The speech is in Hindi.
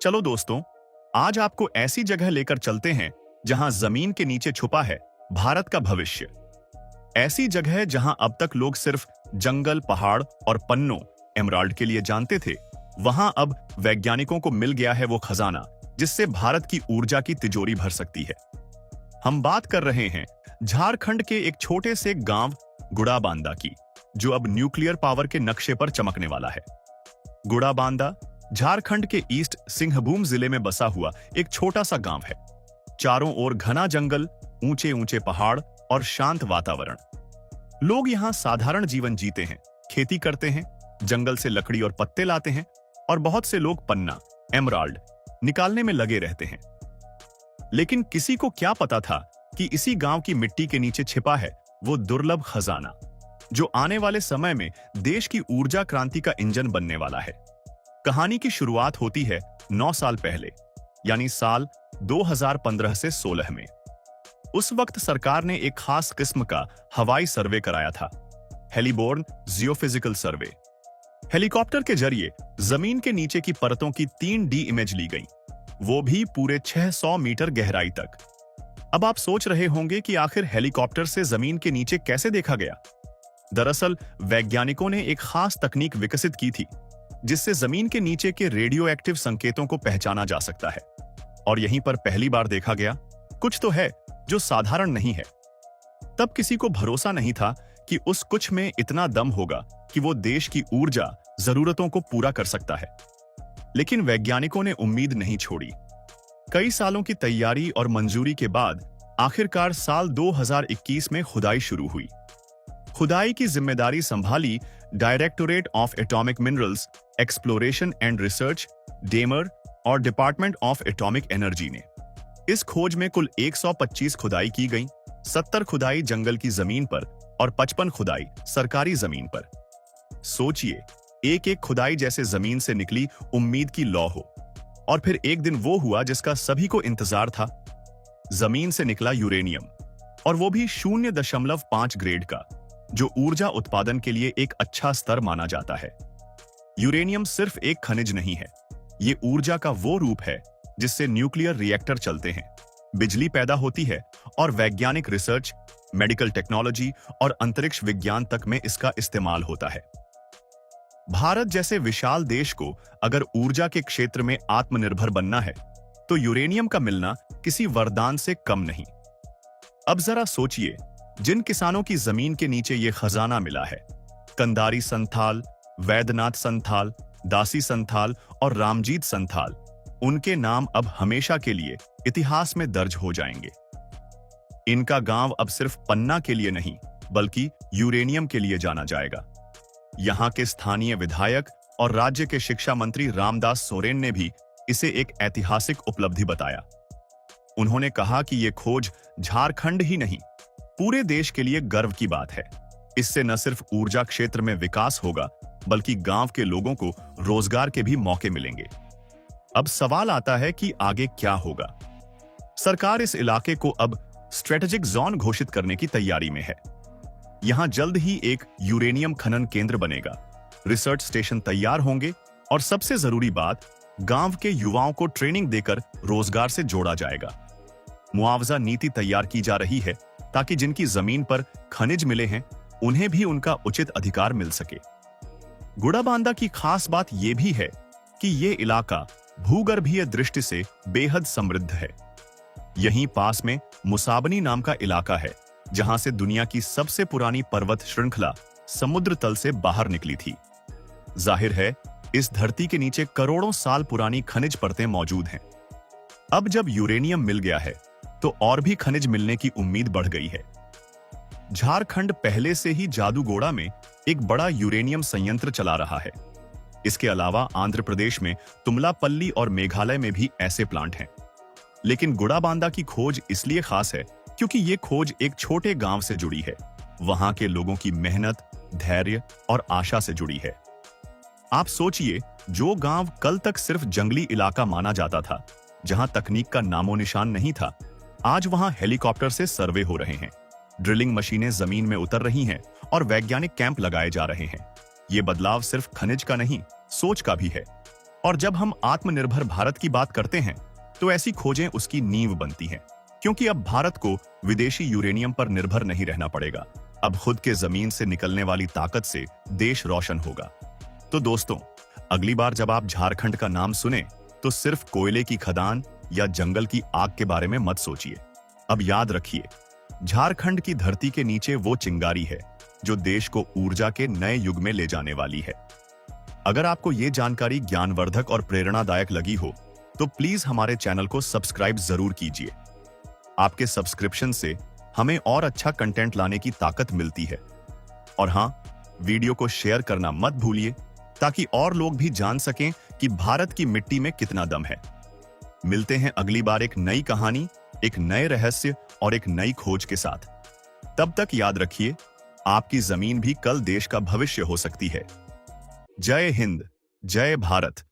चलो दोस्तों, आज आपको ऐसी जगह लेकर चलते हैं जहां जमीन के नीचे छुपा है भारत का भविष्य। ऐसी जगह जहां अब तक लोग सिर्फ जंगल, पहाड़ और पन्नों एमराल्ड के लिए जानते थे, वहां अब वैज्ञानिकों को मिल गया है वो खजाना जिससे भारत की ऊर्जा की तिजोरी भर सकती है। हम बात कर रहे हैं झारखंड के एक छोटे से गांव गुड़ाबांदा की, जो अब न्यूक्लियर पावर के नक्शे पर चमकने वाला है। गुड़ाबांदा झारखंड के ईस्ट सिंहभूम जिले में बसा हुआ एक छोटा सा गांव है। चारों ओर घना जंगल, ऊंचे ऊंचे पहाड़ और शांत वातावरण। लोग यहां साधारण जीवन जीते हैं, खेती करते हैं, जंगल से लकड़ी और पत्ते लाते हैं और बहुत से लोग पन्ना, एमराल्ड निकालने में लगे रहते हैं। लेकिन किसी को क्या पता था कि इसी गांव की मिट्टी के नीचे छिपा है वो दुर्लभ खजाना, जो आने वाले समय में देश की ऊर्जा क्रांति का इंजन बनने वाला है। कहानी की शुरुआत होती है 9 साल पहले, यानी साल 2015 से 16 में। उस वक्त सरकार ने एक खास किस्म का हवाई सर्वे कराया था, हेलीबोर्न जियोफिजिकल सर्वे। हेलीकॉप्टर के जरिए जमीन के नीचे की परतों की 3D इमेज ली गई, वो भी पूरे 600 मीटर गहराई तक। अब आप सोच रहे होंगे कि आखिर हेलीकॉप्टर से जमीन के नीचे कैसे देखा गया। दरअसल वैज्ञानिकों ने एक खास तकनीक विकसित की थी जिससे जमीन के नीचे के रेडियो एक्टिव संकेतों को पहचाना जा सकता है। और यहीं पर पहली बार देखा गया कुछ तो है जो साधारण नहीं है। तब किसी को भरोसा नहीं था कि उस कुछ में इतना दम होगा कि वो देश की ऊर्जा जरूरतों को पूरा कर सकता है। लेकिन वैज्ञानिकों ने उम्मीद नहीं छोड़ी। कई सालों की तैयारी और मंजूरी के बाद आखिरकार साल 2021 में खुदाई शुरू हुई। खुदाई की जिम्मेदारी संभाली directorate of atomic minerals, exploration and research, Dahmer और डिपार्टमेंट ऑफ एटॉमिक एनर्जी ने। इस खोज में कुल 125 खुदाई की गई, 70 खुदाई जंगल की जमीन पर और 55 खुदाई सरकारी जमीन पर। सोचिए, एक एक खुदाई जैसे जमीन से निकली उम्मीद की लौ हो। और फिर एक दिन वो हुआ जिसका सभी को इंतजार था। जमीन से निकला यूरेनियम, और वो भी 0.5 ग्रेड का, जो ऊर्जा उत्पादन के लिए एक अच्छा स्तर माना जाता है। यूरेनियम सिर्फ एक खनिज नहीं है, ये ऊर्जा का वो रूप है जिससे न्यूक्लियर रिएक्टर चलते हैं, बिजली पैदा होती है और वैज्ञानिक रिसर्च, मेडिकल टेक्नोलॉजी और अंतरिक्ष विज्ञान तक में इसका इस्तेमाल होता है। भारत जैसे विशाल देश को अगर ऊर्जा के क्षेत्र में आत्मनिर्भर बनना है, तो यूरेनियम का मिलना किसी वरदान से कम नहीं। अब जरा सोचिए, जिन किसानों की जमीन के नीचे ये खजाना मिला है, कंदारी संथाल, वैद्यनाथ संथाल, दासी संथाल और रामजीत संथाल, उनके नाम अब हमेशा के लिए इतिहास में दर्ज हो जाएंगे। इनका गांव अब सिर्फ पन्ना के लिए नहीं, बल्कि यूरेनियम के लिए जाना जाएगा। यहां के स्थानीय विधायक और राज्य के शिक्षा मंत्री रामदास सोरेन ने भी इसे एक ऐतिहासिक उपलब्धि बताया। उन्होंने कहा कि यह खोज झारखंड ही नहीं, पूरे देश के लिए गर्व की बात है। इससे न सिर्फ ऊर्जा क्षेत्र में विकास होगा, बल्कि गांव के लोगों को रोजगार के भी मौके मिलेंगे। अब सवाल आता है कि आगे क्या होगा। सरकार इस इलाके को अब स्ट्रेटेजिक जोन घोषित करने की तैयारी में है। यहां जल्द ही एक यूरेनियम खनन केंद्र बनेगा, रिसर्च स्टेशन तैयार होंगे और सबसे जरूरी बात, गांव के युवाओं को ट्रेनिंग देकर रोजगार से जोड़ा जाएगा। मुआवजा नीति तैयार की जा रही है ताकि जिनकी जमीन पर खनिज मिले हैं, उन्हें भी उनका उचित अधिकार मिल सके। गुड़ाबांदा की खास बात यह भी है कि यह इलाका भूगर्भीय दृष्टि से बेहद समृद्ध है। यहीं पास में मुसाबनी नाम का इलाका है, जहां से दुनिया की सबसे पुरानी पर्वत श्रृंखला समुद्र तल से बाहर निकली थी। जाहिर है, इस धरती के नीचे करोड़ों साल पुरानी खनिज परतें मौजूद हैं। अब जब यूरेनियम मिल गया है, तो और भी खनिज मिलने की उम्मीद बढ़ गई है। झारखंड पहले से ही जादूगोड़ा में एक बड़ा यूरेनियम संयंत्र चला रहा है। इसके अलावा आंध्र प्रदेश में तुमलापल्ली और मेघालय में भी ऐसे प्लांट हैं। लेकिन गुड़ाबांदा की खोज इसलिए खास है क्योंकि ये खोज एक छोटे गांव से जुड़ी है। वहां के लोगों की मेहनत, धैर्य और आशा से जुड़ी है। आप सोचिए, जो गांव कल तक सिर्फ जंगली इलाका माना जाता था, जहां तकनीक का नामो निशान नहीं था, आज वहां हेलीकॉप्टर से सर्वे हो रहे हैं, ड्रिलिंग मशीनें जमीन में उतर रही हैं और वैज्ञानिक कैंप लगाए जा रहे हैं। ये बदलाव सिर्फ खनिज का नहीं, सोच का भी है। और जब हम आत्मनिर्भर भारत की बात करते हैं तो ऐसी खोजें उसकी नींव बनती हैं, क्योंकि अब भारत को विदेशी यूरेनियम पर निर्भर नहीं रहना पड़ेगा। अब खुद के जमीन से निकलने वाली ताकत से देश रोशन होगा। तो दोस्तों, अगली बार जब आप झारखंड का नाम सुने तो सिर्फ कोयले की खदान या जंगल की आग के बारे में मत सोचिए। अब याद रखिए, झारखंड की धरती के नीचे वो चिंगारी है जो देश को ऊर्जा के नए युग में ले जाने वाली है। अगर आपको ये जानकारी ज्ञानवर्धक और प्रेरणादायक लगी हो तो प्लीज हमारे चैनल को सब्सक्राइब जरूर कीजिए। आपके सब्सक्रिप्शन से हमें और अच्छा कंटेंट लाने की ताकत मिलती है। और हां, वीडियो को शेयर करना मत भूलिए ताकि और लोग भी जान सकें कि भारत की मिट्टी में कितना दम है। मिलते हैं अगली बार एक नई कहानी, एक नए रहस्य और एक नई खोज के साथ। तब तक याद रखिए, आपकी जमीन भी कल देश का भविष्य हो सकती है। जय हिंद, जय भारत।